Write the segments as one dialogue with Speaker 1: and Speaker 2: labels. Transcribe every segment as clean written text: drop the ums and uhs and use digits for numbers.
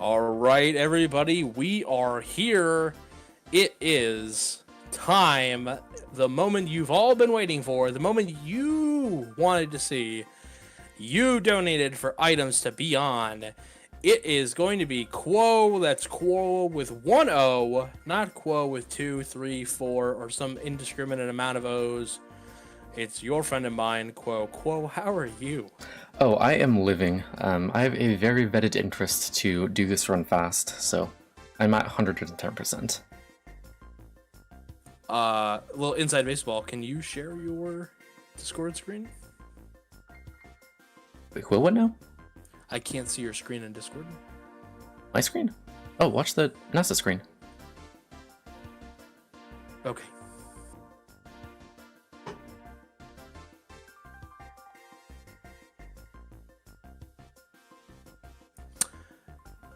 Speaker 1: All right, everybody, we are here. It is time, the moment you've all been waiting for, the moment you wanted to see. You donated for items to be on. It is going to be Quo, that's Quo with one O, not Quo with 2, 3, 4, or some indiscriminate amount of O's. It's your friend and mine, Quo. Quo, how are you?
Speaker 2: Oh, I am living. I have a very vetted interest to do this run fast, so I'm at 110%.
Speaker 1: Little inside baseball, can you share your Discord screen?
Speaker 2: Wait, what now?
Speaker 1: I can't see your screen in Discord.
Speaker 2: My screen? Oh, watch the NASA screen.
Speaker 1: Okay.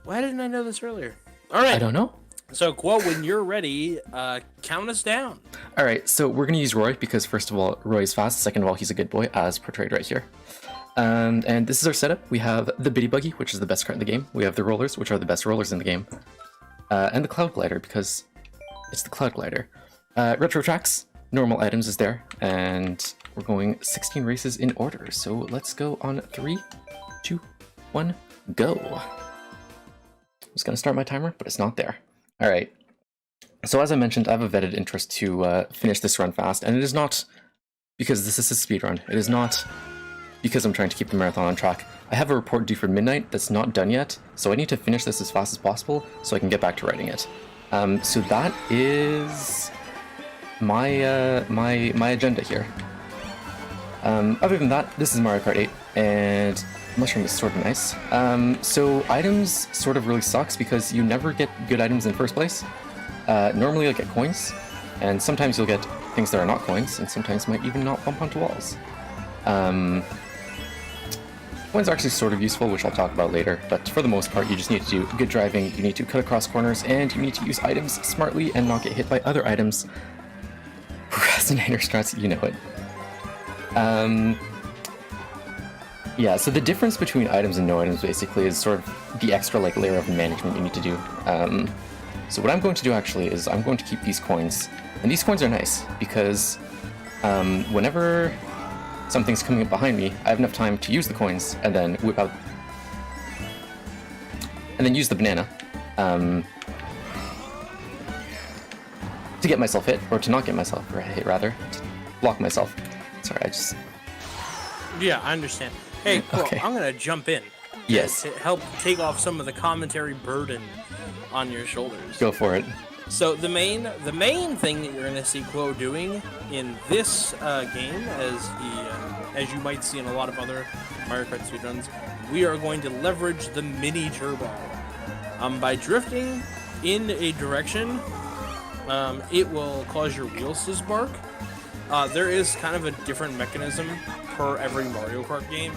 Speaker 1: Why didn't I know this earlier? All right.
Speaker 2: I don't know.
Speaker 1: So, Quo, when you're ready, count us down.
Speaker 2: All right, so we're going to use Roy because, first of all, Roy is fast. Second of all, he's a good boy, as portrayed right here. And this is our setup. We have the Bitty Buggy, which is the best cart in the game. We have the Rollers, which are the best rollers in the game. And the Cloud Glider, because it's the Cloud Glider. Retro Tracks, normal items is there. And we're going 16 races in order. So let's go on 3, 2, 1, go. I was going to start my timer, but it's not there. All right. So as I mentioned, I have a vetted interest to finish this run fast, and it is not because this is a speed run. It is not because I'm trying to keep the marathon on track. I have a report due for midnight that's not done yet, so I need to finish this as fast as possible so I can get back to writing it. So that is my my agenda here. Other than that, this is Mario Kart 8, and Mushroom is sort of nice. So items sort of really sucks because you never get good items in first place. Normally you'll get coins, and sometimes you'll get things that are not coins, and sometimes might even not bump onto walls. Coins are actually sort of useful, which I'll talk about later, but for the most part you just need to do good driving, you need to cut across corners, and you need to use items smartly and not get hit by other items. Procrastinator strats, you know it. Yeah, so the difference between items and no items basically is sort of the extra layer of management you need to do. So what I'm going to do actually is I'm going to keep these coins, and these coins are nice because whenever something's coming up behind me, I have enough time to use the coins and then whip out, and then use the banana to get myself hit, or to not get myself hit rather, to block myself. Sorry, I just...
Speaker 1: Yeah, I understand. Hey, Quo,
Speaker 2: Okay.
Speaker 1: I'm going to jump in.
Speaker 2: Yes.
Speaker 1: To help take off some of the commentary burden on your shoulders.
Speaker 2: Go for it.
Speaker 1: So the main thing that you're going to see Quo doing in this game, as you might see in a lot of other Mario Kart speedruns, we are going to leverage the mini turbo. By drifting in a direction, it will cause your wheels to spark. There is kind of a different mechanism per every Mario Kart game.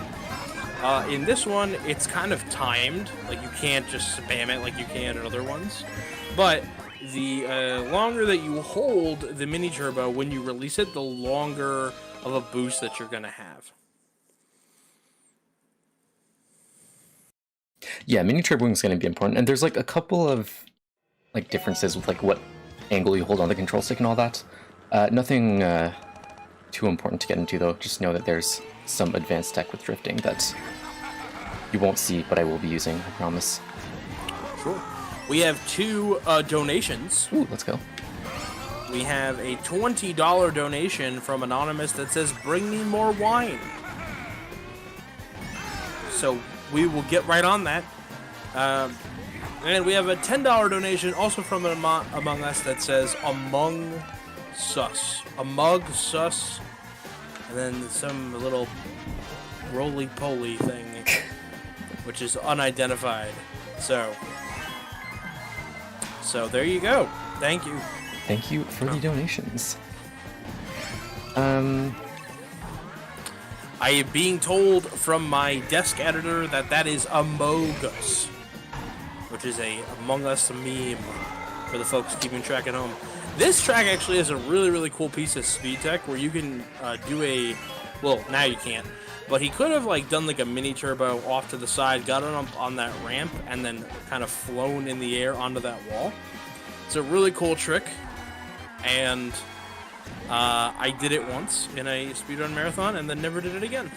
Speaker 1: In this one, it's kind of timed. Like, you can't just spam it like you can in other ones. But the longer that you hold the mini turbo when you release it, the longer of a boost that you're going to have.
Speaker 2: Yeah, mini turboing is going to be important, and there's like a couple of like differences with like what angle you hold on the control stick and all that. Nothing too important to get into though. Just know that there's some advanced tech with drifting that you won't see, but I will be using, I promise.
Speaker 1: Sure. We have 2 donations.
Speaker 2: Ooh, let's go.
Speaker 1: We have a $20 donation from Anonymous that says, "Bring me more wine." So we will get right on that. And we have a $10 donation also from Among Us that says, "Among Sus." Among Sus. And then some little roly-poly thing, which is unidentified. So there you go. Thank you.
Speaker 2: Thank you for the donations.
Speaker 1: I am being told from my desk editor that is Amogus, which is a Among Us meme for the folks keeping track at home. This track actually has a really, really cool piece of speed tech where you can do a Well, now you can't. But he could have like done like a mini turbo off to the side, got on that ramp, and then kind of flown in the air onto that wall. It's a really cool trick, and I did it once in a speedrun marathon, and then never did it again.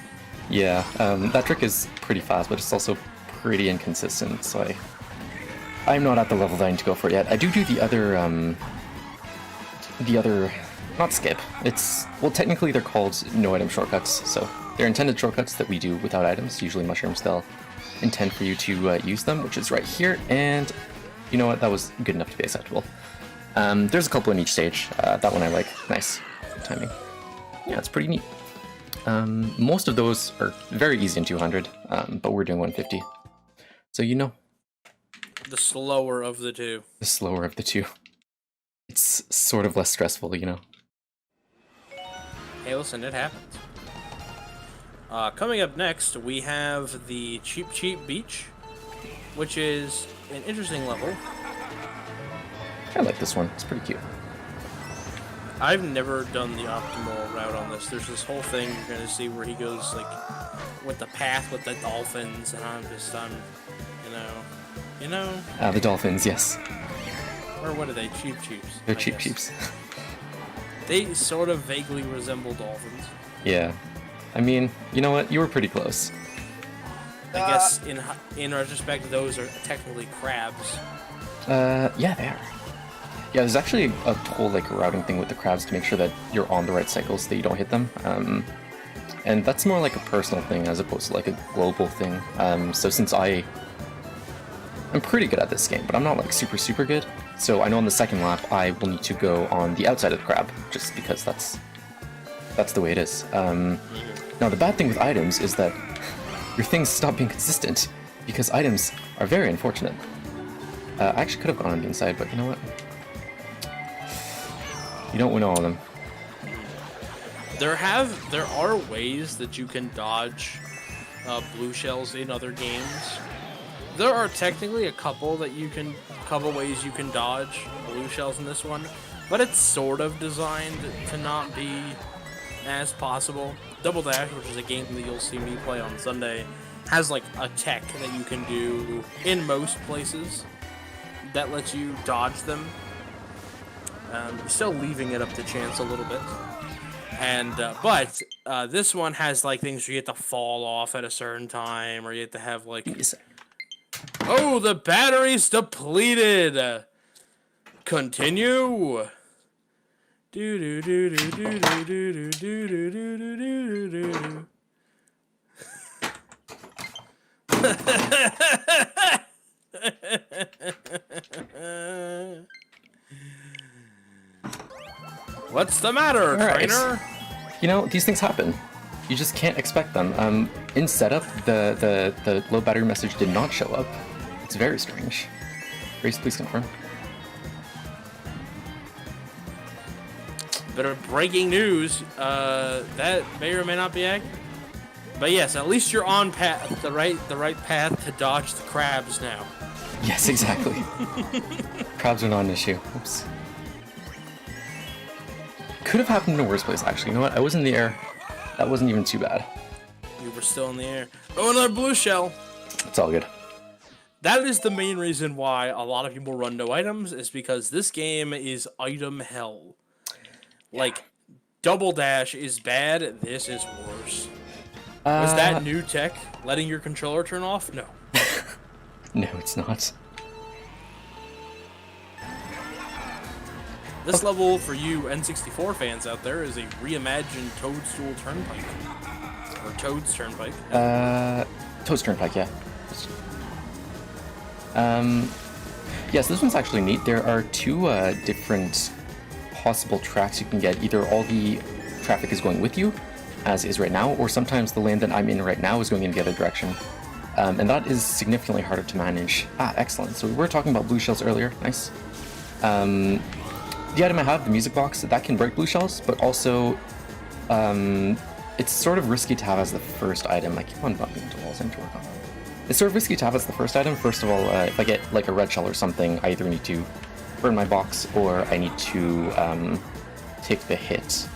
Speaker 2: Yeah, that trick is pretty fast, but it's also pretty inconsistent, so I'm not at the level that I need to go for it yet. I do the other, not skip. Well, technically they're called no item shortcuts, so they're intended shortcuts that we do without items, usually mushrooms. They'll intend for you to use them, which is right here, and you know what, that was good enough to be acceptable. There's a couple in each stage. That one I like. Nice timing. Yeah, it's pretty neat. Most of those are very easy in 200, but we're doing 150. So you know.
Speaker 1: The slower of the two.
Speaker 2: The slower of the two. It's sort of less stressful, you know.
Speaker 1: Hey, listen, it happens. Coming up next, we have the Cheap Cheap Beach, which is an interesting level.
Speaker 2: I like this one. It's pretty cute.
Speaker 1: I've never done the optimal route on this. There's this whole thing you're going to see where he goes, like, with the path with the dolphins, and I'm you know?
Speaker 2: The dolphins, yes.
Speaker 1: Or what are they? Cheap Cheeps.
Speaker 2: They're Cheap Cheeps.
Speaker 1: They sort of vaguely resemble dolphins.
Speaker 2: Yeah. I mean, you know what? You were pretty close.
Speaker 1: I guess, in retrospect, those are technically crabs.
Speaker 2: Yeah, they are. Yeah, there's actually a whole like routing thing with the crabs to make sure that you're on the right cycles, so that you don't hit them. And that's more like a personal thing as opposed to like a global thing. So since I'm pretty good at this game, but I'm not like super good. So I know on the second lap I will need to go on the outside of the crab, just because that's the way it is. Now the bad thing with items is that your things stop being consistent, because items are very unfortunate. I actually could have gone on the inside, but you know what? You don't win all of them.
Speaker 1: There are ways that you can dodge blue shells in other games. There are technically a couple ways you can dodge blue shells in this one, but it's sort of designed to not be as possible. Double Dash, which is a game that you'll see me play on Sunday, has like a tech that you can do in most places that lets you dodge them. Still leaving it up to chance a little bit. And but this one has like things where you have to fall off at a certain time, or you have to have like, oh, the battery's depleted. Continue. Do do do do do do do do do do do do do. What's the matter, trainer?
Speaker 2: You know, these things happen. You just can't expect them. In setup, the low battery message did not show up. It's very strange. Grace, please confirm.
Speaker 1: Bit of breaking news. That may or may not be accurate. But yes, at least you're on path, the right path to dodge the crabs now.
Speaker 2: Yes, exactly. Crabs are not an issue. Oops. Could have happened in a worse place, actually. You know what? I was in the air. That wasn't even too bad.
Speaker 1: You were still in the air. Oh, another blue shell.
Speaker 2: It's all good.
Speaker 1: That is the main reason why a lot of people run no items, is because this game is item hell. Like, Double Dash is bad, this is worse. Was that new tech letting your controller turn off? No.
Speaker 2: No, it's not.
Speaker 1: This level, for you N64 fans out there, is a reimagined Toadstool Turnpike. Or Toad's Turnpike.
Speaker 2: Toad's Turnpike, yeah. Yes, this one's actually neat. There are two different possible tracks you can get. Either all the traffic is going with you, as is right now, or sometimes the lane that I'm in right now is going in the other direction. And that is significantly harder to manage. Ah, excellent. So we were talking about blue shells earlier. Nice. The item I have, the music box, that can break blue shells, but also it's sort of risky to have as the first item. I keep on bumping into walls. I need to work on that. It's sort of risky to have as the first item. First of all, if I get like a red shell or something, I either need to burn my box or I need to take the hit.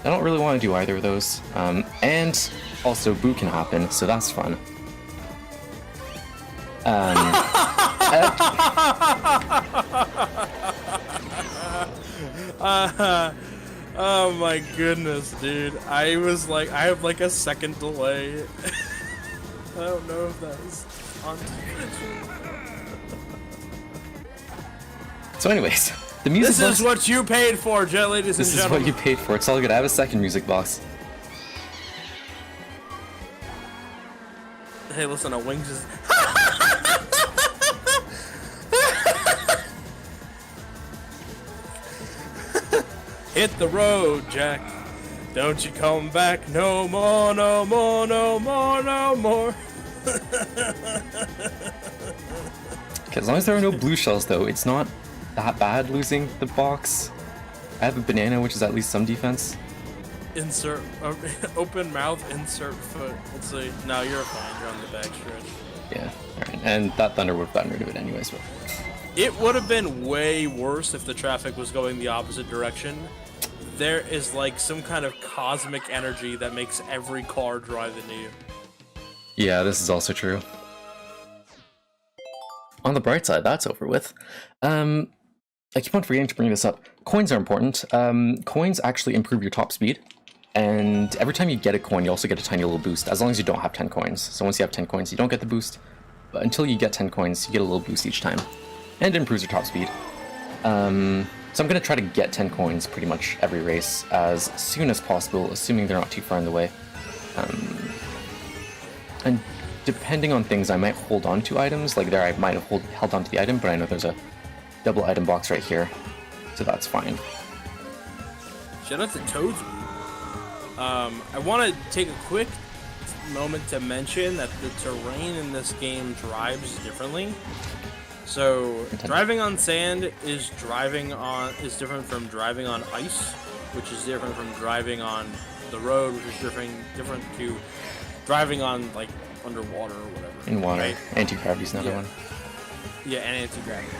Speaker 2: I don't really want to do either of those. And also boo can happen, so that's fun.
Speaker 1: Oh my goodness, dude. I was like, I have like a second delay. I don't know if that was on.
Speaker 2: So anyways, the music
Speaker 1: This
Speaker 2: box...
Speaker 1: is what you paid for, ladies and gentlemen.
Speaker 2: This is what you paid for. It's all good. I have a second music box.
Speaker 1: Hey, listen, a wings is... Hit the road, Jack. Don't you come back no more, no more, no more, no more.
Speaker 2: Okay, as long as there are no blue shells, though, it's not that bad losing the box. I have a banana, which is at least some defense.
Speaker 1: Insert, open mouth, insert foot. Let's see. No, you're fine. You're on the back stretch.
Speaker 2: Yeah, alright. And that thunder would have gotten rid of it anyways, but...
Speaker 1: It would have been way worse if the traffic was going the opposite direction. There is like some kind of cosmic energy that makes every car drive into you.
Speaker 2: Yeah, this is also true. On the bright side, that's over with. I keep on forgetting to bring this up. Coins are important. Coins actually improve your top speed. And every time you get a coin, you also get a tiny little boost, as long as you don't have 10 coins. So once you have 10 coins, you don't get the boost. But until you get 10 coins, you get a little boost each time. And it improves your top speed. So I'm going to try to get 10 coins pretty much every race as soon as possible, assuming they're not too far in the way. And depending on things, I might hold on to items. Like there, I might have held on to the item, but I know there's a double item box right here, so that's fine.
Speaker 1: Shout out to Toads. I want to take a quick moment to mention that the terrain in this game drives differently. So driving on sand is different from driving on ice, which is different from driving on the road, which is different to driving on like underwater or whatever.
Speaker 2: In water,
Speaker 1: right?
Speaker 2: Anti-gravity's another one.
Speaker 1: Yeah, and anti-gravity.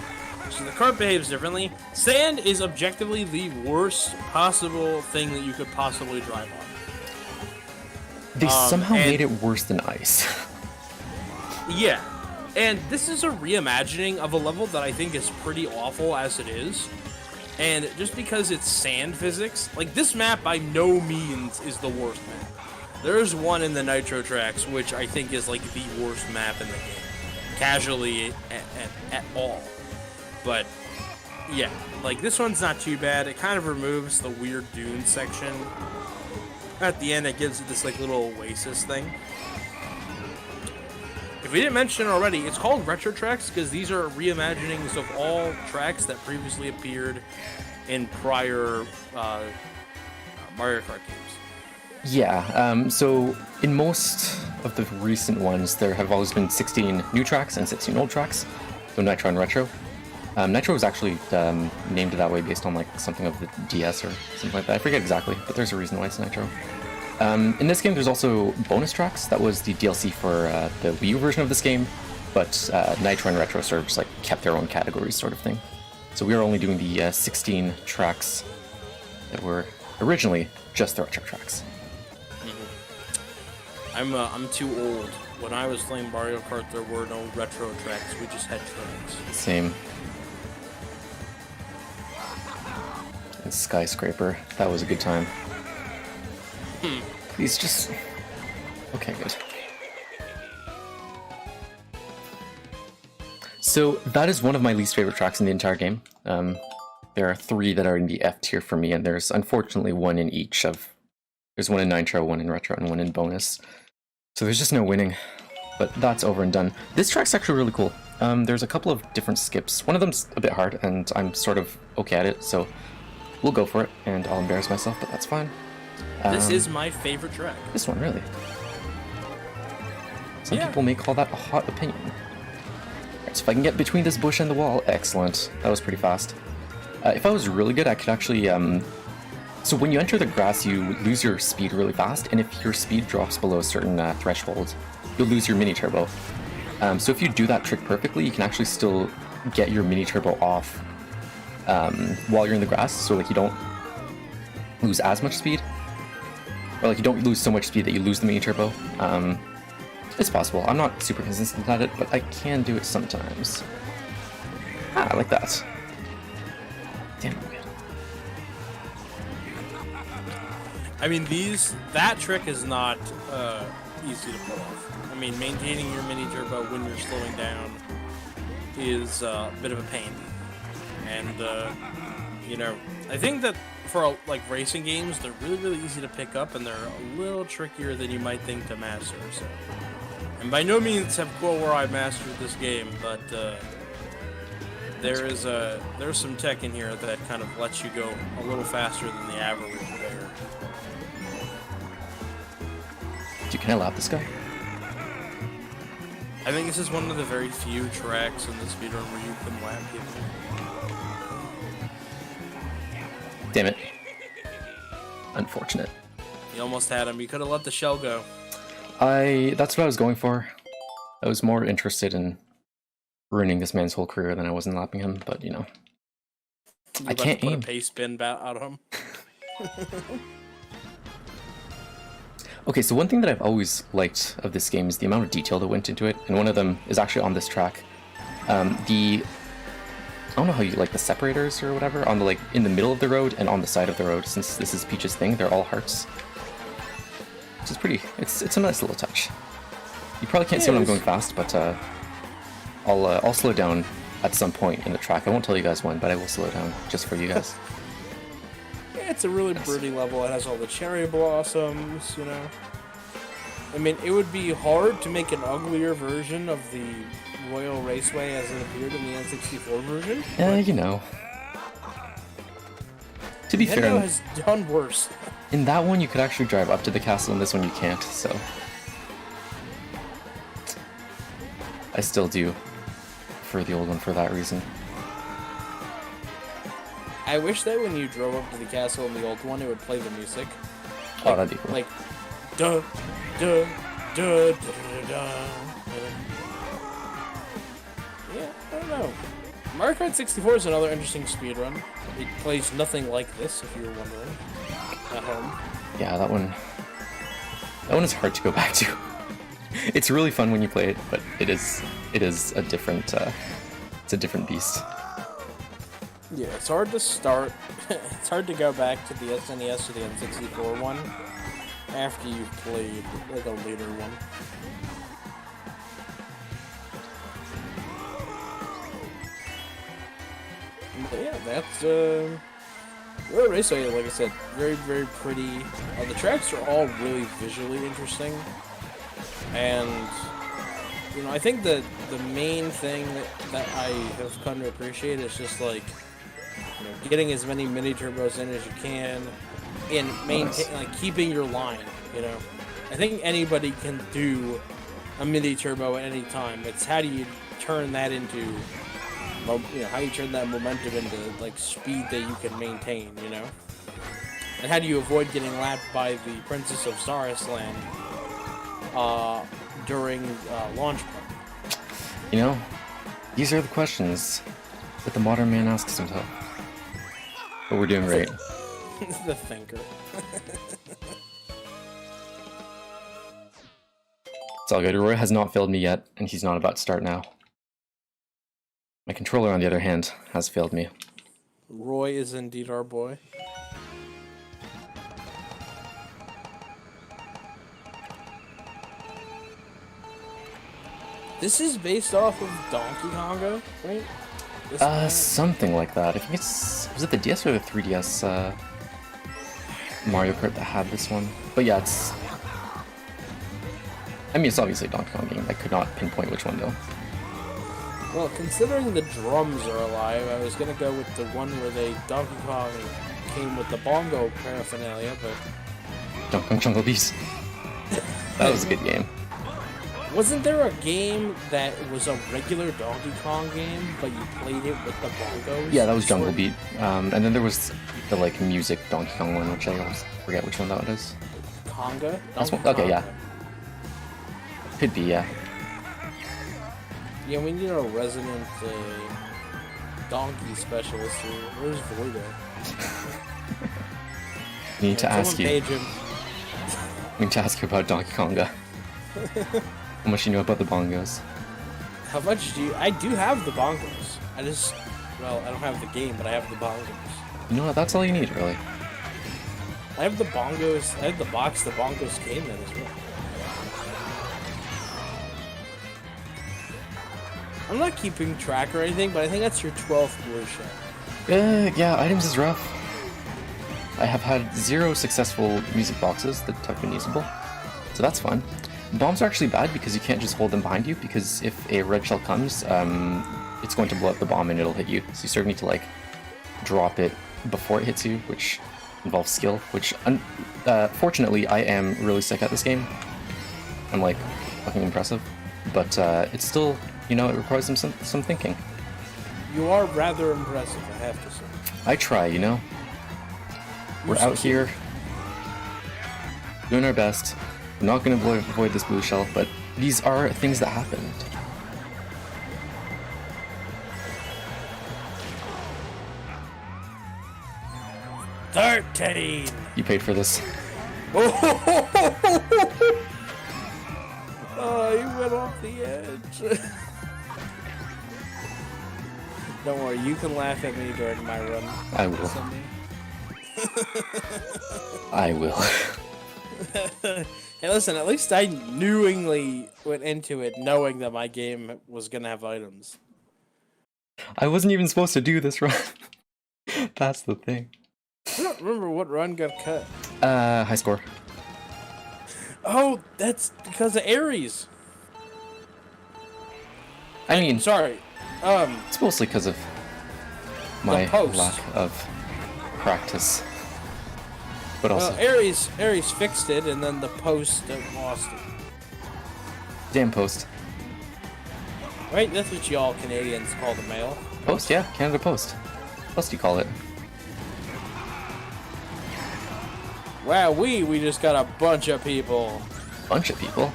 Speaker 1: So the kart behaves differently. Sand is objectively the worst possible thing that you could possibly drive on.
Speaker 2: They somehow made it worse than ice.
Speaker 1: Yeah. And this is a reimagining of a level that I think is pretty awful as it is. And just because it's sand physics, like this map by no means is the worst map. There's one in the Nitro tracks, which I think is like the worst map in the game. Casually at all. But yeah, like this one's not too bad. It kind of removes the weird dune section. At the end, it gives it this like little oasis thing. If we didn't mention it already, it's called Retro Tracks because these are reimaginings of all tracks that previously appeared in prior Mario Kart games.
Speaker 2: Yeah, so in most of the recent ones, there have always been 16 new tracks and 16 old tracks, so Nitro and Retro. Nitro was actually named that way based on like something of the DS or something like that. I forget exactly, but there's a reason why it's Nitro. In this game, there's also bonus tracks. That was the DLC for the Wii U version of this game, but Nitro and Retro sort of just like kept their own categories, sort of thing. So we were only doing the 16 tracks that were originally just the Retro tracks.
Speaker 1: I'm too old. When I was playing Mario Kart, there were no retro tracks. We just had tracks.
Speaker 2: Same. And Skyscraper. That was a good time. Please just... Okay, good. So that is one of my least favorite tracks in the entire game. There are 3 that are in the F tier for me, and there's unfortunately one in each of... There's one in Nitro, one in Retro, and one in Bonus. So there's just no winning. But that's over and done. This track's actually really cool. There's a couple of different skips. One of them's a bit hard, and I'm sort of okay at it, so we'll go for it, and I'll embarrass myself, but that's fine.
Speaker 1: This is my favorite track.
Speaker 2: This one, really? Some people may call that a hot opinion. Alright, so if I can get between this bush and the wall, excellent. That was pretty fast. If I was really good, I could actually... So when you enter the grass, you lose your speed really fast, and if your speed drops below a certain threshold, you'll lose your mini turbo. So if you do that trick perfectly, you can actually still get your mini turbo off while you're in the grass, so like you don't lose as much speed. or like you don't lose so much speed that you lose the mini turbo. It's possible. I'm not super consistent at it, but I can do it sometimes. Ah, like that. Damn it.
Speaker 1: I mean, that trick is not easy to pull off. I mean, maintaining your mini turbo when you're slowing down is a bit of a pain. And, you know, I think that for, like, racing games, they're really, really easy to pick up, and they're a little trickier than you might think to master, so. And by no means have quote where I mastered this game, but, there's some tech in here that kind of lets you go a little faster than the average player.
Speaker 2: Dude, can I lap this guy?
Speaker 1: I think this is one of the very few tracks in the speedrun where you can lap people.
Speaker 2: Damn it. Unfortunate.
Speaker 1: You almost had him. You could have let the shell go.
Speaker 2: That's what I was going for. I was more interested in ruining this man's whole career than I was in lapping him, but you know. I can't aim.
Speaker 1: Put a pace spin out of him.
Speaker 2: Okay, so one thing that I've always liked of this game is the amount of detail that went into it, and one of them is actually on this track. I don't know how you like the separators or whatever on the like in the middle of the road and on the side of the road. Since this is Peach's thing, they're all hearts, which is pretty. It's a nice little touch. You probably can't see when I'm going fast, but I'll slow down at some point in the track. I won't tell you guys when, but I will slow down just for you guys.
Speaker 1: Yeah, it's a really pretty level. It has all the cherry blossoms, you know. I mean, it would be hard to make an uglier version of the Royal Raceway as it appeared in the N64 version.
Speaker 2: Yeah, you know. To be fair,
Speaker 1: Nintendo has done worse.
Speaker 2: In that one, you could actually drive up to the castle. In this one, you can't. So, I still do prefer the old one for that reason.
Speaker 1: I wish that when you drove up to the castle in the old one, it would play the music. Like,
Speaker 2: Oh, that'd be cool.
Speaker 1: Like, duh, duh, duh, duh, duh, duh. Yeah, I don't know. Mario Kart 64 is another interesting speedrun. It plays nothing like this, if you were wondering, at home.
Speaker 2: Yeah, that one is hard to go back to. It's really fun when you play it, but it is a different it's a different beast.
Speaker 1: Yeah, it's hard to start. It's hard to go back to the SNES or the N64 one after you've played like a later one. But yeah, that's Road Raceway, like I said, very, very pretty. The tracks are all really visually interesting, and you know, I think that the main thing that I have come to appreciate is just like, you know, getting as many mini turbos in as you can, and like keeping your line. You know, I think anybody can do a mini turbo at any time. It's how do you turn that into, you know, how do you turn that momentum into like speed that you can maintain. You know, and how do you avoid getting lapped by the Princess of Sarisland during launch party?
Speaker 2: You know, these are the questions that the modern man asks himself. But we're doing great.
Speaker 1: The thinker.
Speaker 2: It's all good. Roy has not failed me yet, and he's not about to start now. My controller, on the other hand, has failed me.
Speaker 1: Roy is indeed our boy. This is based off of Donkey Konga, right?
Speaker 2: Something like that. I think was it the DS or the 3DS Mario Kart that had this one? But yeah, I mean, it's obviously a Donkey Kong game. I could not pinpoint which one though.
Speaker 1: Well, considering the drums are alive, I was gonna go with the one where Donkey Kong came with the bongo paraphernalia, but
Speaker 2: Donkey Kong Jungle Beast. That was a good game.
Speaker 1: Wasn't there a game that was a regular Donkey Kong game, but you played it with the bongos?
Speaker 2: Yeah, that was Jungle Beat. And then there was the like music Donkey Kong one, which I always forget which one that is.
Speaker 1: Conga?
Speaker 2: That's one? Okay, yeah. Could be, yeah.
Speaker 1: Yeah, we need a resident donkey specialist here. Where's Voido?
Speaker 2: We need to ask you.
Speaker 1: Page him.
Speaker 2: mean to ask you about Donkey Konga. How much you know about the bongos?
Speaker 1: How much do you... I do have the bongos. I just... Well, I don't have the game, but I have the bongos.
Speaker 2: You know what? That's all you need, really.
Speaker 1: I have the bongos... I have the box the bongos came in as well. I'm not keeping track or anything, but I think that's your 12th blue shell.
Speaker 2: Yeah, items is rough. I have had 0 successful music boxes that have been usable, so that's fun. Bombs are actually bad because you can't just hold them behind you, because if a red shell comes, it's going to blow up the bomb and it'll hit you. So you sort of need to like drop it before it hits you, which involves skill, which fortunately I am really sick at this game. I'm like fucking impressive, but it's still, you know, it requires some thinking.
Speaker 1: You are rather impressive, I have to say.
Speaker 2: I try, you know. We're out here doing our best. We're not going to avoid this blue shell, but these are things that happened.
Speaker 1: $13!
Speaker 2: You paid for this.
Speaker 1: Oh, you went off the edge. Don't worry, you can laugh at me during my run.
Speaker 2: I will. I will.
Speaker 1: Hey, listen, at least I knowingly went into it knowing that my game was gonna have items.
Speaker 2: I wasn't even supposed to do this run. That's the thing.
Speaker 1: I don't remember what run got cut.
Speaker 2: High score.
Speaker 1: Oh, that's because of Ares.
Speaker 2: I mean,
Speaker 1: Sorry.
Speaker 2: it's mostly because of my
Speaker 1: post.
Speaker 2: lack of practice. But also,
Speaker 1: Ares fixed it, and then the post lost it.
Speaker 2: damn post.
Speaker 1: Right? That's what y'all Canadians call the mail.
Speaker 2: Post, yeah, Canada Post. Post, you call it.
Speaker 1: Wow, we just got a bunch of people.
Speaker 2: Bunch of people.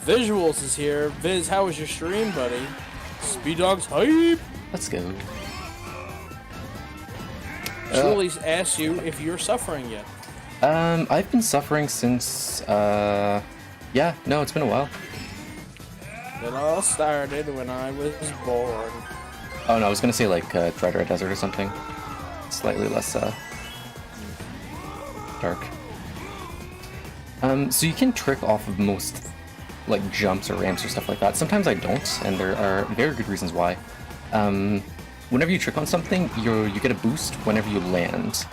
Speaker 1: Visuals is here. Viz, how was your stream, buddy? Speed Dog's hype.
Speaker 2: Let's go.
Speaker 1: Julie asked you if you're suffering yet.
Speaker 2: I've been suffering since, yeah, no, it's been a while.
Speaker 1: It all started when I was born.
Speaker 2: Oh no, I was gonna say like, Dreadra Desert or something. Slightly less, dark. So you can trick off of most, like, jumps or ramps or stuff like that. Sometimes I don't, and there are very good reasons why. Whenever you trick on something, you get a boost whenever you land.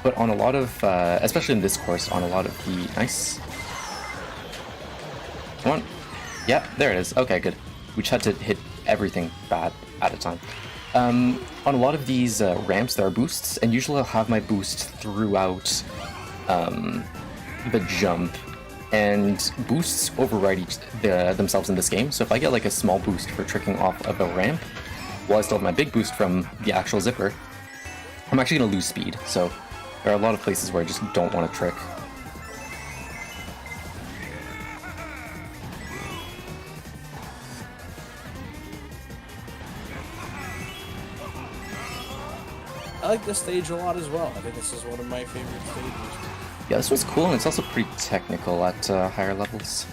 Speaker 2: But on a lot of, especially in this course, on a lot of the... Nice. Come on. Yeah, there it is. Okay, good. We just had to hit everything bad at a time. On a lot of these ramps, there are boosts, and usually I'll have my boost throughout the jump. And boosts override themselves in this game, so if I get like a small boost for tricking off of a ramp, while I still have my big boost from the actual zipper, I'm actually going to lose speed, so there are a lot of places where I just don't want to trick.
Speaker 1: I like this stage a lot as well. I think this is one of my favorite stages.
Speaker 2: Yeah, this one's cool, and it's also pretty technical at higher levels.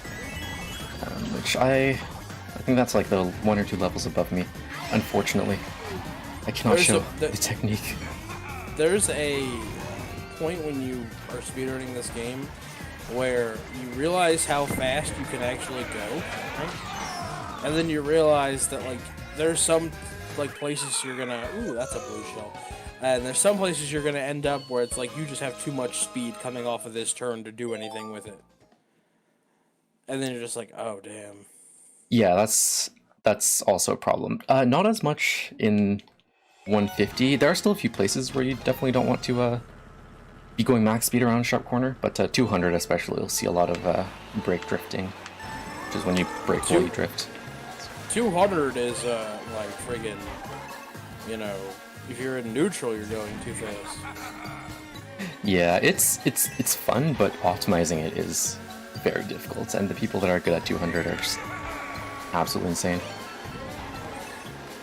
Speaker 2: Which I think that's like the 1 or 2 levels above me. Unfortunately, I cannot show the technique.
Speaker 1: There's a point when you are speedrunning this game where you realize how fast you can actually go, right? And then you realize that like there's some like places you're gonna that's a blue shell. And there's some places you're gonna end up where it's like you just have too much speed coming off of this turn to do anything with it. And then you're just like, oh damn.
Speaker 2: Yeah, that's also a problem. Not as much in 150. There are still a few places where you definitely don't want to be going max speed around a sharp corner, but 200 especially, you'll see a lot of brake drifting, which is when you brake while you drift.
Speaker 1: 200 is like friggin', you know, if you're in neutral, you're going too fast.
Speaker 2: Yeah, it's fun, but optimizing it is very difficult, and the people that are good at 200 are just absolutely insane.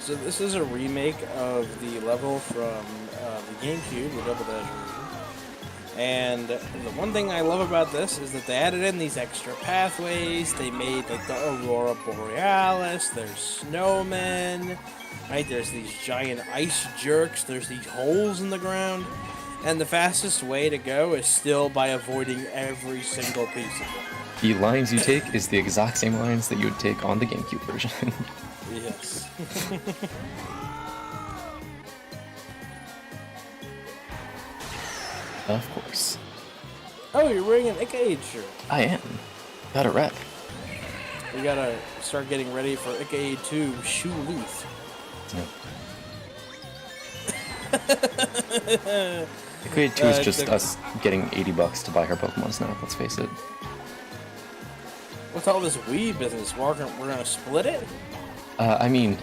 Speaker 1: So this is a remake of the level from the GameCube, the Double Dash version. And the one thing I love about this is that they added in these extra pathways. They made like the Aurora Borealis. There's snowmen, right? There's these giant ice jerks. There's these holes in the ground. And the fastest way to go is still by avoiding every single piece of it.
Speaker 2: The lines you take is the exact same lines that you would take on the GameCube version.
Speaker 1: Yes.
Speaker 2: Of course.
Speaker 1: Oh, you're wearing an Ika shirt.
Speaker 2: I am. Got a rep.
Speaker 1: We gotta start getting ready for Ika 2 Shoe Leaf.
Speaker 2: Yeah. Equate 2 is just us getting $80 to buy her Pokemon Snap, let's face it.
Speaker 1: What's all this Wii business? We're gonna split it?
Speaker 2: I mean,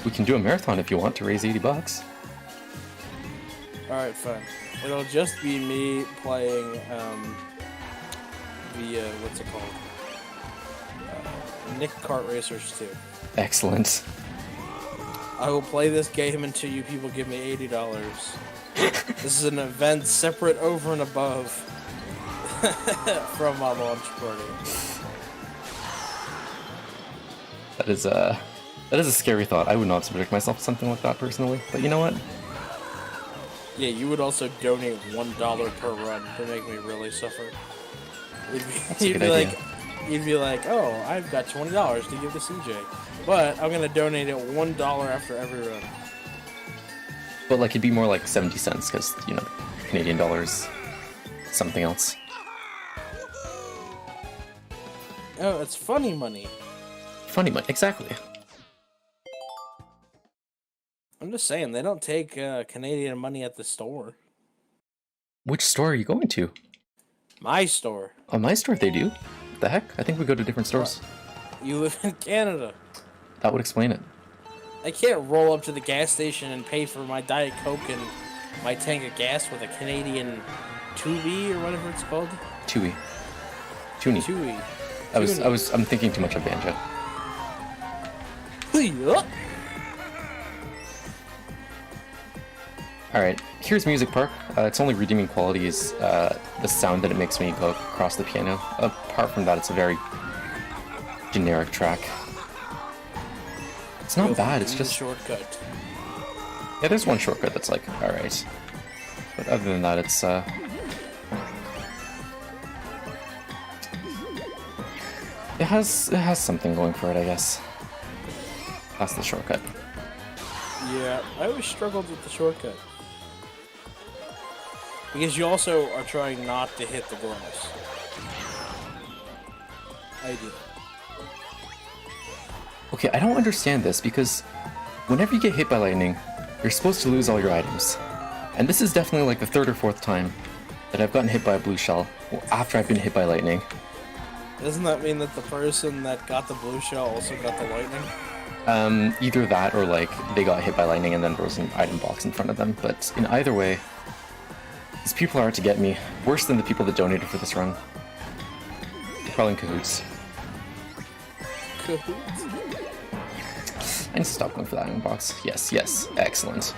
Speaker 2: we can do a marathon if you want to raise $80.
Speaker 1: Alright, fine. It'll just be me playing, what's it called? Nick Kart Racers 2.
Speaker 2: Excellent.
Speaker 1: I will play this game until you people give me $80. This is an event separate over and above from my launch party.
Speaker 2: That is a scary thought. I would not subject myself to something like that personally, but you know what?
Speaker 1: Yeah, you would also donate $1 per run to make me really suffer. You'd be like, oh, I've got $20 to give to CJ, but I'm gonna donate it $1 after every run.
Speaker 2: But like it'd be more like 70 cents because you know Canadian dollars, something else.
Speaker 1: Oh, it's funny money.
Speaker 2: Funny money, exactly.
Speaker 1: I'm just saying, they don't take Canadian money at the store.
Speaker 2: Which store are you going to?
Speaker 1: My store.
Speaker 2: Oh, my store they do? What the heck? I think we go to different stores.
Speaker 1: You live in Canada.
Speaker 2: That would explain it.
Speaker 1: I can't roll up to the gas station and pay for my Diet Coke and my tank of gas with a Canadian Tubi or whatever it's called.
Speaker 2: Tui. Toonie.
Speaker 1: Tui.
Speaker 2: I'm thinking too much of Banjo. Alright, here's Music Park. Its only redeeming quality is the sound that it makes when you go across the piano. Apart from that, it's a very generic track. It's not bad, it's just...
Speaker 1: shortcut.
Speaker 2: Yeah, there's one shortcut that's like, alright. But other than that, it's It has something going for it, I guess. That's the shortcut.
Speaker 1: Yeah, I always struggled with the shortcut. Because you also are trying not to hit the glass. I do.
Speaker 2: Okay, I don't understand this because whenever you get hit by lightning, you're supposed to lose all your items. And this is definitely like the third or fourth time that I've gotten hit by a blue shell after I've been hit by lightning.
Speaker 1: Doesn't that mean that the person that got the blue shell also got the lightning?
Speaker 2: Either that or like they got hit by lightning and then there was an item box in front of them. But in either way, these people are out to get me. Worse than the people that donated for this run. They're probably in cahoots.
Speaker 1: Cahoots?
Speaker 2: I need to stop going for that item box. Yes, yes. Excellent.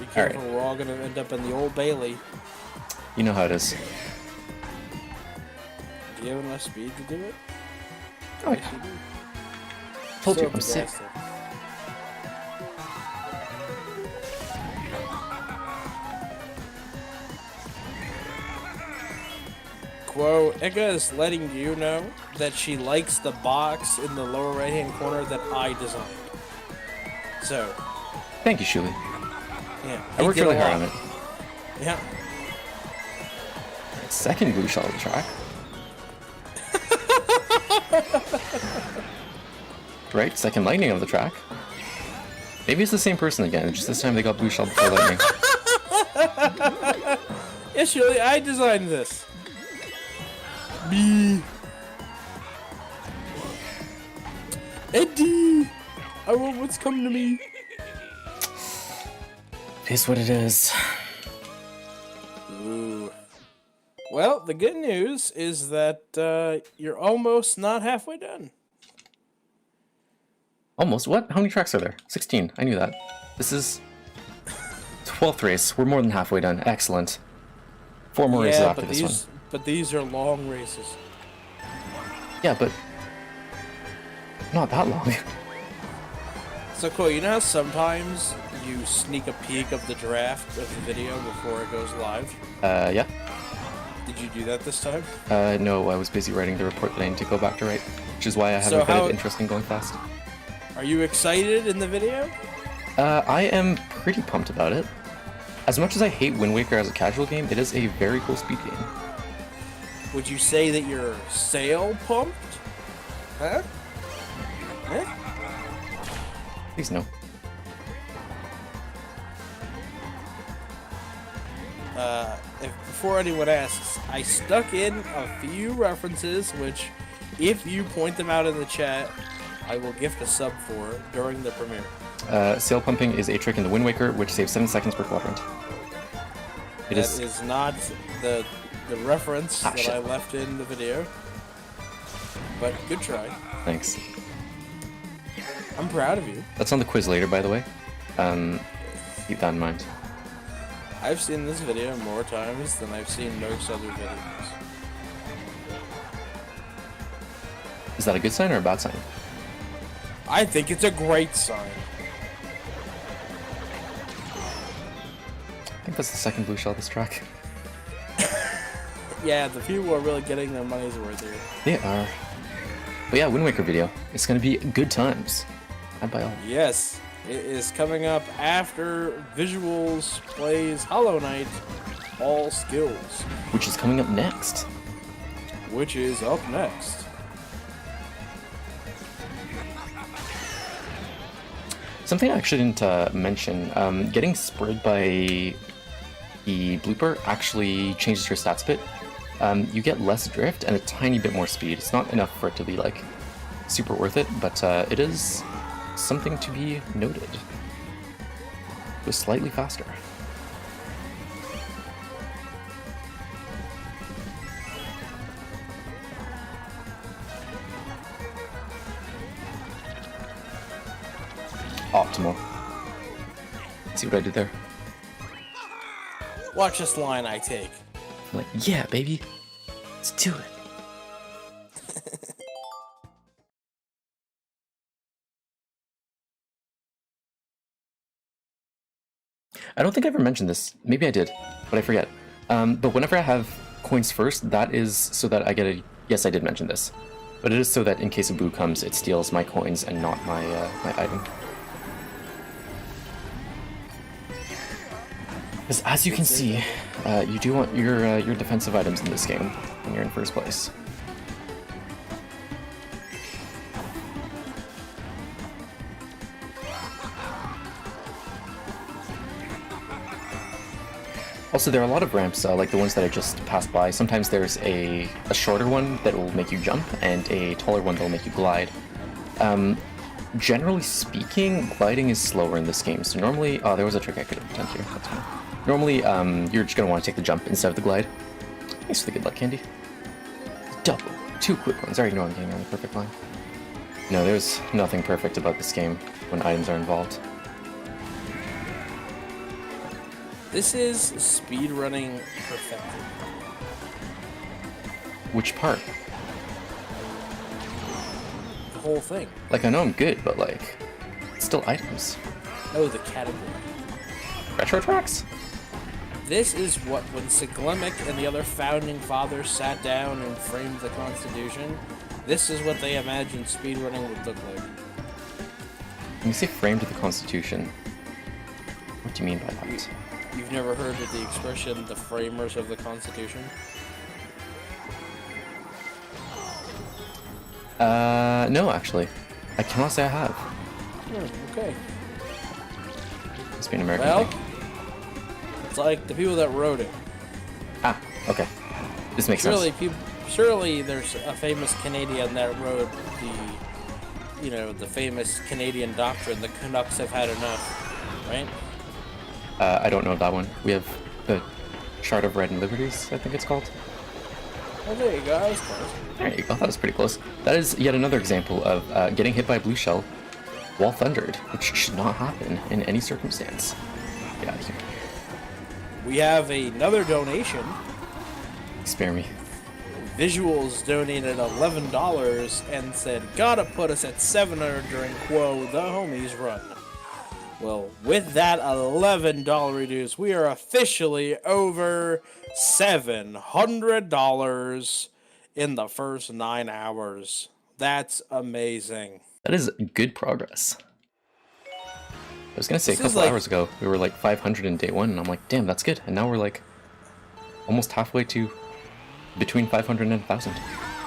Speaker 1: Be careful, we're all gonna end up in the Old Bailey.
Speaker 2: You know how it is.
Speaker 1: Do you have enough speed to do it?
Speaker 2: Oh, yeah. Told you, I'm sick.
Speaker 1: Quo, Ika is letting you know that she likes the box in the lower right-hand corner that I designed. So.
Speaker 2: Thank you, Shuli.
Speaker 1: Yeah.
Speaker 2: I worked really hard on it.
Speaker 1: Yeah.
Speaker 2: Second blue shell of the track. Right, second lightning of the track. Maybe it's the same person again, just this time they got blue shell before lightning.
Speaker 1: Yeah, Shirley, I designed this. Me. Eddie! I want what's coming to me.
Speaker 2: It is what it is.
Speaker 1: Ooh. Well, the good news is that you're almost not halfway done.
Speaker 2: Almost? What? How many tracks are there? 16. I knew that. This is 12th race. We're more than halfway done. Excellent. 4 more races
Speaker 1: Yeah,
Speaker 2: after this one.
Speaker 1: but these are long races.
Speaker 2: Yeah, but not that long.
Speaker 1: So cool, you know how sometimes you sneak a peek of the draft of the video before it goes live?
Speaker 2: Yeah.
Speaker 1: Did you do that this time?
Speaker 2: No, I was busy writing the report that I need to go back to write, which is why I have a bit of interest in going fast.
Speaker 1: Are you excited in the video?
Speaker 2: I am pretty pumped about it. As much as I hate Wind Waker as a casual game, it is a very cool speed game.
Speaker 1: Would you say that you're sail pumped? Huh? Huh?
Speaker 2: Please no.
Speaker 1: Before anyone asks, I stuck in a few references, which, if you point them out in the chat, I will gift a sub for during the premiere.
Speaker 2: Sail pumping is a trick in the Wind Waker, which saves 7 seconds per quadrant.
Speaker 1: That is not the reference that
Speaker 2: shit.
Speaker 1: I left in the video, but good try.
Speaker 2: Thanks.
Speaker 1: I'm proud of you.
Speaker 2: That's on the quiz later, by the way. Keep that in mind.
Speaker 1: I've seen this video more times than I've seen most other videos.
Speaker 2: Is that a good sign or a bad sign?
Speaker 1: I think it's a great sign.
Speaker 2: I think that's the second blue shell this track.
Speaker 1: Yeah, the people are really getting their money's worth here.
Speaker 2: They are. But yeah, Wind Waker video. It's gonna be good times. I'd buy all.
Speaker 1: Yes, it is coming up after Visuals plays Hollow Knight, All Skills,
Speaker 2: Which is coming up next.
Speaker 1: which is up next.
Speaker 2: Something I actually didn't mention, getting sprayed by the blooper actually changes your stats a bit. You get less drift and a tiny bit more speed. It's not enough for it to be like super worth it, but it is something to be noted. Just slightly faster. Optimal. See what I did there?
Speaker 1: Watch this line I take.
Speaker 2: I'm like, yeah, baby. Let's do it. I don't think I ever mentioned this. Maybe I did, but I forget. But whenever I have coins first, that is so that I get a... Yes, I did mention this. But it is so that in case a boo comes, it steals my coins and not my, my item. Because as you can see, you do want your defensive items in this game when you're in first place. Also, there are a lot of ramps, like the ones that I just passed by. Sometimes there's a shorter one that will make you jump, and a taller one that will make you glide. Generally speaking, gliding is slower in this game, so normally... Oh, there was a trick I could have done here, that's fine. Normally, you're just going to want to take the jump instead of the glide. Thanks for the good luck, Candy. Double. 2 quick ones. I already know I'm getting on the perfect line. No, there's nothing perfect about this game when items are involved.
Speaker 1: This is speedrunning perfected.
Speaker 2: Which part?
Speaker 1: The whole thing.
Speaker 2: Like, I know I'm good, but like, it's still items.
Speaker 1: Oh, the category.
Speaker 2: Retro tracks?
Speaker 1: This is what, when Siglemic and the other founding fathers sat down and framed the Constitution, this is what they imagined speedrunning would look like.
Speaker 2: When you say framed the Constitution, what do you mean by that?
Speaker 1: You've never heard of the expression, the framers of the Constitution?
Speaker 2: No, actually. I cannot say I have.
Speaker 1: Okay.
Speaker 2: Must be an American
Speaker 1: Well,
Speaker 2: thing.
Speaker 1: it's like the people that wrote it.
Speaker 2: Ah, okay. This makes sense.
Speaker 1: Surely there's a famous Canadian that wrote the, you know, the famous Canadian doctrine, the Canucks have had enough, right?
Speaker 2: I don't know that one. We have the Chart of Red and Liberties, I think it's called.
Speaker 1: Oh, there you go. I was close.
Speaker 2: There you go. That was pretty close. That is yet another example of getting hit by a blue shell while thundered, which should not happen in any circumstance. Get out of here.
Speaker 1: We have another donation
Speaker 2: Spare me.
Speaker 1: Visuals donated $11 and said, "Gotta put us at 700 during Quo the Homies run." Well, with that $11 reduce, we are officially over $700 in the first 9 hours. That's amazing.
Speaker 2: That is good progress. I was gonna say
Speaker 1: This
Speaker 2: a
Speaker 1: is
Speaker 2: couple
Speaker 1: like-
Speaker 2: hours ago, we were like 500 in day one, and I'm like, damn, that's good. And now we're like almost halfway to between 500 and 1,000.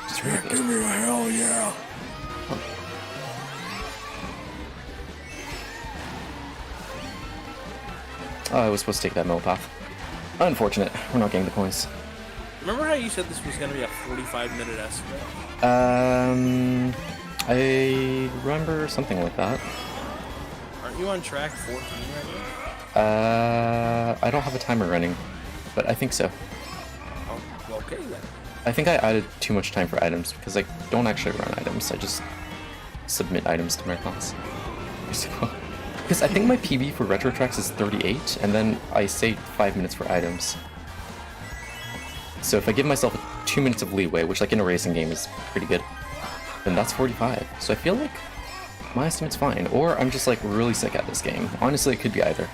Speaker 2: Just really good.
Speaker 1: Give me a hell yeah.
Speaker 2: Oh, I was supposed to take that middle path. Unfortunate. We're not getting the points.
Speaker 1: Remember how you said this was going to be a 45-minute estimate?
Speaker 2: I remember something like that.
Speaker 1: Aren't you on track 14 right now?
Speaker 2: I don't have a timer running, but I think so.
Speaker 1: Oh, well, okay then.
Speaker 2: I think I added too much time for items because I don't actually run items. I just submit items to my class. Because I think my PB for retro tracks is 38, and then I say 5 minutes for items. So if I give myself 2 minutes of leeway, which like in a racing game is pretty good, then that's 45. So I feel like my estimate's fine, or I'm just like really sick at this game. Honestly, it could be either.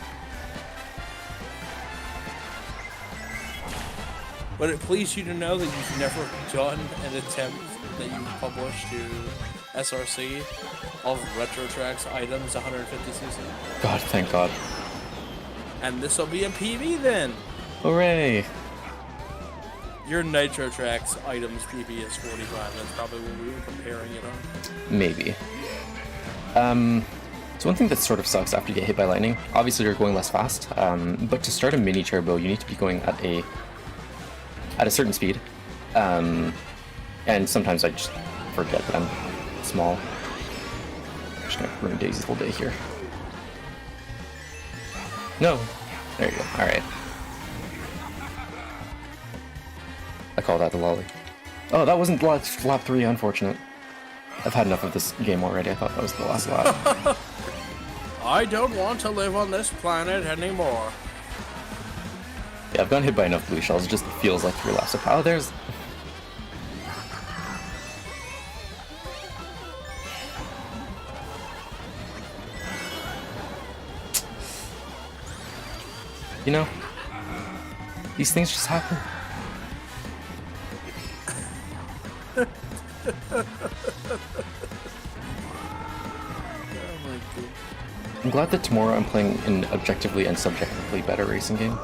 Speaker 1: Would it please you to know that you've never done an attempt that you published to SRC of Retro Tracks items 150cc?
Speaker 2: God, thank God.
Speaker 1: And this will be a PB then.
Speaker 2: Hooray!
Speaker 1: Your Nitro Tracks items PB is 45. That's probably what we were comparing it on.
Speaker 2: Maybe. So one thing that sort of sucks after you get hit by lightning, obviously you're going less fast, but to start a mini turbo, you need to be going at a certain speed. And sometimes I just forget that I'm small. I'm just gonna ruin Daisy's whole day here. No! There you go. Alright. I call that the lolly. Oh, that wasn't lap 3, unfortunate. I've had enough of this game already. I thought that was the last lap.
Speaker 1: I don't want to live on this planet anymore.
Speaker 2: Yeah, I've gotten hit by enough blue shells. It just feels like 3 laps. Oh, there's... You know, these things just happen. I'm glad that tomorrow I'm playing an objectively and subjectively better racing game.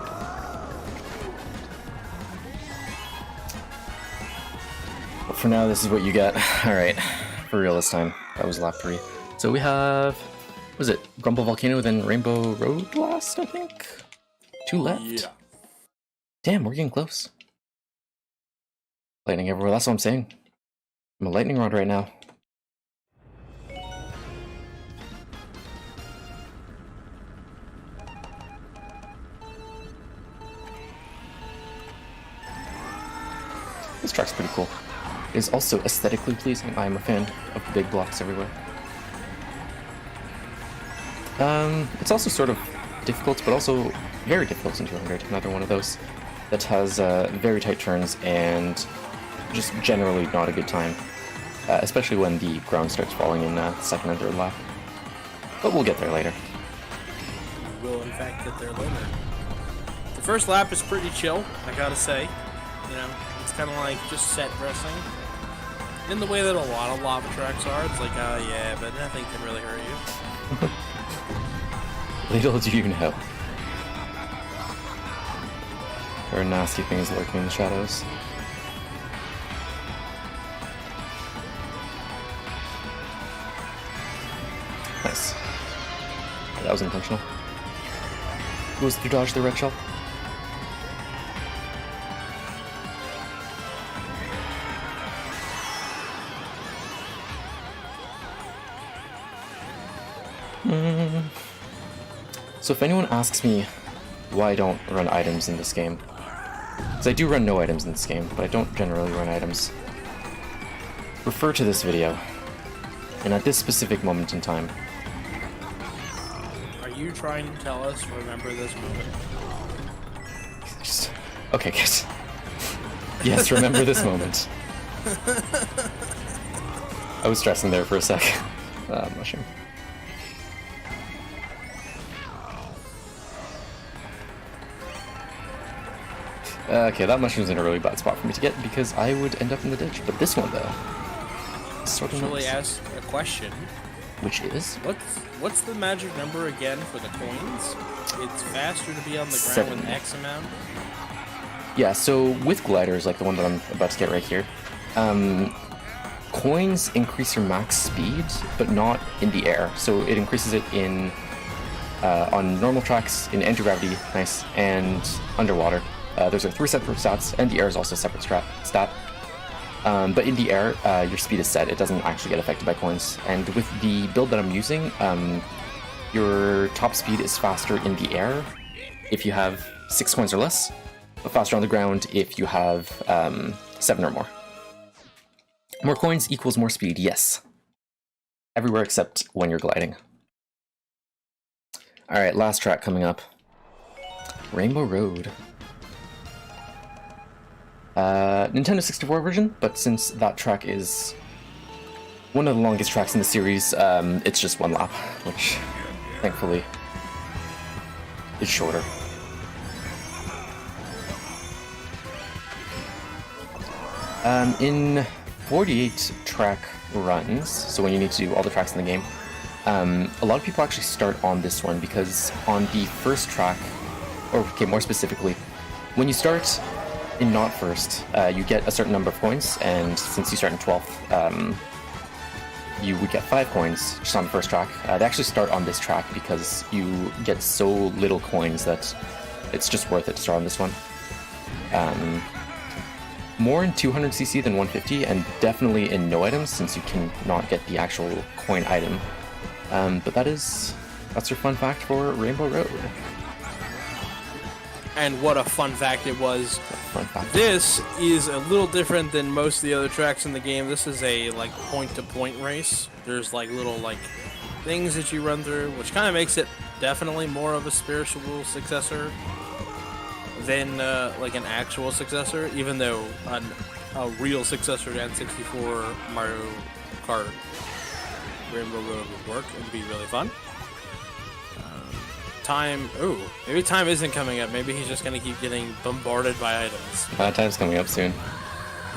Speaker 2: But for now, this is what you get. Alright, for real this time. That was lap 3. So we have... What was it? Grumble Volcano, then Rainbow Road last, I think? 2 left?
Speaker 1: Yeah.
Speaker 2: Damn, we're getting close. Lightning everywhere, that's what I'm saying. I'm a lightning rod right now. This track's pretty cool. It is also aesthetically pleasing. I am a fan of the big blocks everywhere. It's also sort of difficult, but also very difficult in 200. Another one of those that has very tight turns and just generally not a good time. Especially when the ground starts falling in the second and third lap. But we'll get there later.
Speaker 1: We will, in fact, get there later. The first lap is pretty chill, I gotta say. You know, it's kind of like just set dressing. In the way that a lot of lava tracks are, it's like, oh yeah, but nothing can really hurt you.
Speaker 2: Little do you know. There are nasty things lurking in the shadows. Nice. That was intentional. Who was to dodge the red shell? So if anyone asks me why I don't run items in this game, because I do run no items in this game, but I don't generally run items, refer to this video, and at this specific moment in time.
Speaker 1: Are you trying to tell us, remember this moment?
Speaker 2: Just, okay, guys. Yes, remember this moment. I was stressing there for a sec. Mushroom. Okay, that mushroom's in a really bad spot for me to get because I would end up in the ditch. But this one, though, is sort of
Speaker 1: Actually,
Speaker 2: nice.
Speaker 1: ask a question.
Speaker 2: Which is?
Speaker 1: What's the magic number again for the coins? It's faster to be on the ground
Speaker 2: 7.
Speaker 1: with X amount.
Speaker 2: Yeah, so with gliders, like the one that I'm about to get right here, coins increase your max speed, but not in the air. So it increases it in on normal tracks, in anti-gravity, nice, and underwater. Those are 3 separate stats, and the air is also a separate stat. But in the air, your speed is set. It doesn't actually get affected by coins. And with the build that I'm using, your top speed is faster in the air if you have 6 coins or less, but faster on the ground if you have 7 or more. More coins equals more speed, yes. Everywhere except when you're gliding. Alright, last track coming up. Rainbow Road. Nintendo 64 version, but since that track is one of the longest tracks in the series, it's just 1 lap, which thankfully is shorter. In 48 track runs, so when you need to do all the tracks in the game, a lot of people actually start on this one because on the first track, or okay, more specifically, when you start in not first, you get a certain number of coins, and since you start in 12th, you would get 5 coins just on the first track. They actually start on this track because you get so little coins that it's just worth it to start on this one. More in 200cc than 150, and definitely in no items since you cannot get the actual coin item. But that's your fun fact for Rainbow Road.
Speaker 1: And what a fun fact it was.
Speaker 2: Fun fact.
Speaker 1: This is a little different than most of the other tracks in the game. This is a like point-to-point race. There's like little like things that you run through, which kind of makes it definitely more of a spiritual successor than like an actual successor, even though a real successor to N64 Mario Kart Rainbow Road would work. It would be really fun. Time. Ooh, maybe time isn't coming up. Maybe he's just gonna keep getting bombarded by items.
Speaker 2: Time's coming up soon.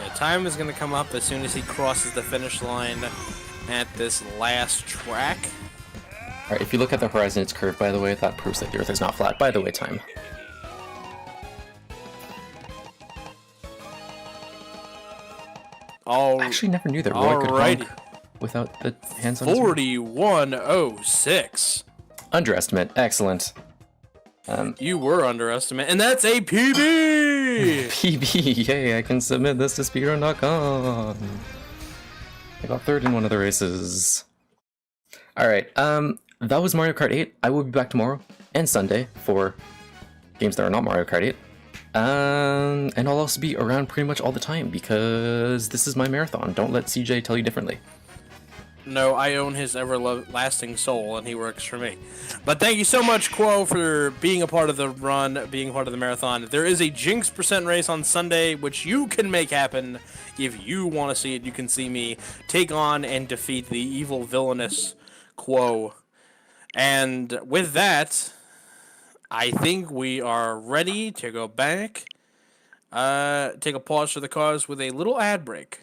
Speaker 1: Yeah, time is gonna come up as soon as he crosses the finish line at this last track.
Speaker 2: Alright, if you look at the horizon, it's curved, by the way. That proves that the Earth is not flat. By the way, time.
Speaker 1: Oh,
Speaker 2: Actually, never knew that Roy could
Speaker 1: alrighty.
Speaker 2: honk without the hands on his wheel.
Speaker 1: 41:06.
Speaker 2: Underestimate. Excellent.
Speaker 1: You were underestimated, and that's a PB.
Speaker 2: PB. Yay, I can submit this to speedrun.com. I got 3rd in one of the races. Alright, that was Mario Kart 8. I will be back tomorrow and Sunday for games that are not Mario Kart 8. And I'll also be around pretty much all the time because this is my marathon. Don't let CJ tell you differently.
Speaker 1: No, I own his everlasting soul, and he works for me. But thank you so much, Quo, for being a part of the run, being a part of the marathon. There is a Jinx % race on Sunday, which you can make happen. If you want to see it, you can see me take on and defeat the evil, villainous Quo. And with that, I think we are ready to go back. Take a pause for the cause with a little ad break.